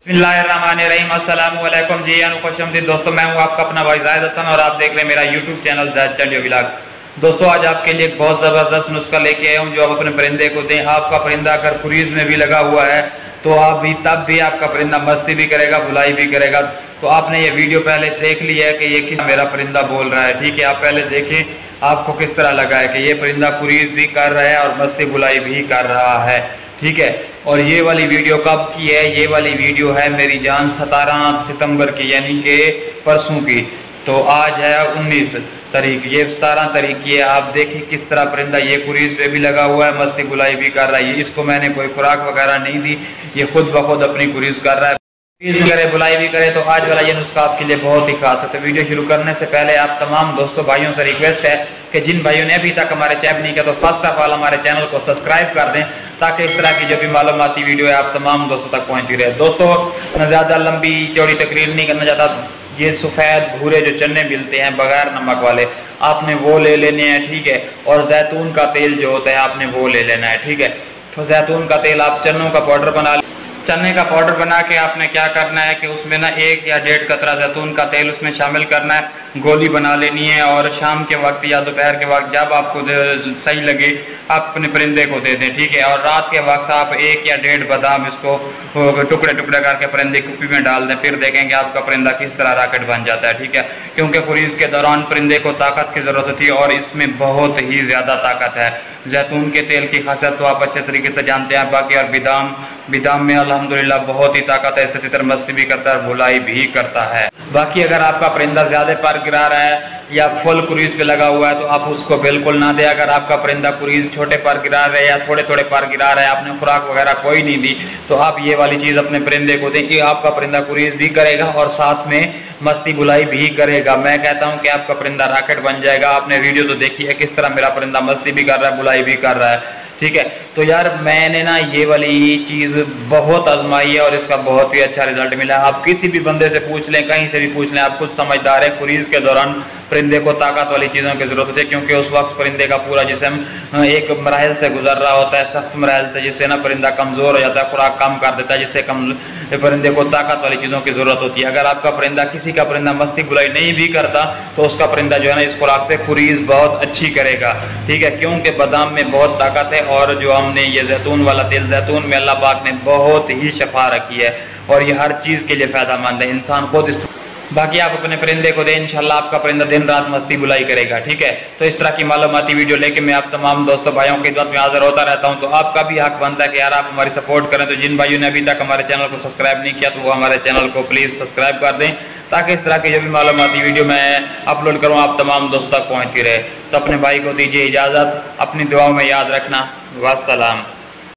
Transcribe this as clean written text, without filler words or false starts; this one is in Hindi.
बिस्मिल्लाहिर्रहमानिर्रहीम। अस्सलाम वालेकुम जी, खुशआमदीद दोस्तों। मैं हूं आपका अपना भाई जाहिद हसन और आप देख रहे हैं मेरा यूट्यूब चैनल जाहिद चंडियो व्लॉग। दोस्तों, आज आपके लिए एक बहुत ज़बरदस्त नुस्खा लेके आया हूं जो आप अपने परिंदे को दें। आपका परिंदा अगर क्रूज में भी लगा हुआ है तो तब भी आपका परिंदा मस्ती भी करेगा, बुलाई भी करेगा। तो आपने ये वीडियो पहले देख लिया है कि ये किस मेरा परिंदा बोल रहा है, ठीक है। आप पहले देखिए आपको किस तरह लगा है कि ये परिंदा क्रूज भी कर रहा है और मस्ती बुलाई भी कर रहा है, ठीक है। और ये वाली वीडियो कब की है? ये वाली वीडियो है मेरी जान 17 सितंबर की, यानी कि परसों की। तो आज है 19 तारीख, ये 17 तारीख की है। आप देखिए किस तरह परिंदा ये कुरीज पे भी लगा हुआ है, मस्ती बुलाई भी कर रहा है। इसको मैंने कोई खुराक वगैरह नहीं दी, ये खुद ब खुद अपनी कुरीज कर रहा है। कुरीज करे बुलाई भी करे। तो आज वाला ये नुस्खा आपके लिए बहुत ही खास है। तो वीडियो शुरू करने से पहले आप तमाम दोस्तों भाइयों से रिक्वेस्ट है कि जिन भाइयों ने अभी तक हमारे चैनल नहीं किया तो फर्स्ट ऑफ ऑल हमारे चैनल को सब्सक्राइब कर दें, ताकि इस तरह की जो भी मालूमाती वीडियो है आप तमाम दोस्तों तक पहुंचती रहे। दोस्तों, न ज़्यादा लंबी चौड़ी तकरीर नहीं करना चाहता। ये सफ़ेद भूरे जो चने मिलते हैं बगैर नमक वाले, आपने वो ले लेने हैं, ठीक है। और जैतून का तेल जो होता है आपने वो ले लेना है, ठीक है। तो जैतून का तेल आप चनों का पाउडर बना, चने का पाउडर बना के आपने क्या करना है कि उसमें ना 1 या 1.5 कतरा जैतून का तेल उसमें शामिल करना है, गोली बना लेनी है। और शाम के वक्त या दोपहर के वक्त जब आपको सही लगे आप अपने परिंदे को दे दें, ठीक है। और रात के वक्त आप 1 या 1.5 बादाम इसको टुकड़े टुकड़े करके परिंदे की कुप्पी में डाल दें, फिर देखेंगे आपका परिंदा किस तरह रॉकेट बन जाता है, ठीक है। क्योंकि क्रूज के दौरान परिंदे को ताकत की ज़रूरत होती है और इसमें बहुत ही ज़्यादा ताकत है। जैतून के तेल की खासियत तो आप अच्छे तरीके से जानते हैं। बाकी और बिदाम में अल्हम्दुलिल्लाह बहुत ही ताकत है, इसी तरह मस्ती भी करता है, बुलाई भी करता है। बाकी अगर आपका परिंदा ज़्यादा पर गिरा रहा है या फुल क्रूज पे लगा हुआ है तो आप उसको बिल्कुल ना दें। अगर आपका परिंदा क्रूज छोटे पर गिरा रहा है या थोड़े थोड़े पर गिरा रहा है, आपने खुराक वगैरह कोई नहीं दी, तो आप ये वाली चीज़ अपने परिंदे को दें कि आपका परिंदा क्रूज भी करेगा और साथ में मस्ती बुलाई भी करेगा। मैं कहता हूँ कि आपका परिंदा रॉकेट बन जाएगा। आपने वीडियो तो देखी है किस तरह मेरा परिंदा मस्ती भी कर रहा है, बुलाई भी कर रहा है, ठीक है। तो यार मैंने ना ये वाली चीज़ बहुत आजमाई है और इसका बहुत ही अच्छा रिजल्ट मिला है। आप किसी भी बंदे से पूछ लें, कहीं से भी पूछ लें, आप कुछ समझदार है, क्रूज के दौरान परिंदे को ताकत वाली चीज़ों की ज़रूरत है। क्योंकि उस वक्त परिंदे का पूरा जिस्म एक मराहल से गुजर रहा होता है, सख्त मराहल से, जिससे ना परिंदा कमज़ोर हो जाता है, खुराक कम कर देता है, जिससे परिंदे को ताकत वाली चीज़ों की ज़रूरत होती है। अगर आपका परिंदा किसी का परिंदा मस्ती बुलाई नहीं भी करता तो उसका परिंदा जो है ना इस खुराक से क्रूज बहुत अच्छी करेगा, ठीक है। क्योंकि बादाम में बहुत ताकत है और जो हमने ये जैतून वाला तेल, जैतून में अल्लाह पाक ने बहुत ही शफा रखी है और ये हर चीज़ के लिए फ़ायदेमंद है, इंसान खुद। बाकी आप अपने परिंदे को दें, इंशाल्लाह आपका परिंदा दिन रात मस्ती बुलाई करेगा, ठीक है। तो इस तरह की मालूमाती वीडियो लेके मैं आप तमाम दोस्तों भाइयों की खिदमत में हाजिर होता रहता हूं। तो आपका भी हक बनता है कि यार आप हमारी सपोर्ट करें। तो जिन भाइयों ने अभी तक हमारे चैनल को सब्सक्राइब नहीं किया तो वो हमारे चैनल को प्लीज़ सब्सक्राइब कर दें, ताकि इस तरह की जो भी मालूमाती वीडियो मैं अपलोड करूँ आप तमाम दोस्तों तक पहुँचती रहे। तो अपने भाई को दीजिए इजाज़त, अपनी दुआओं में याद रखना। वस्सलाम।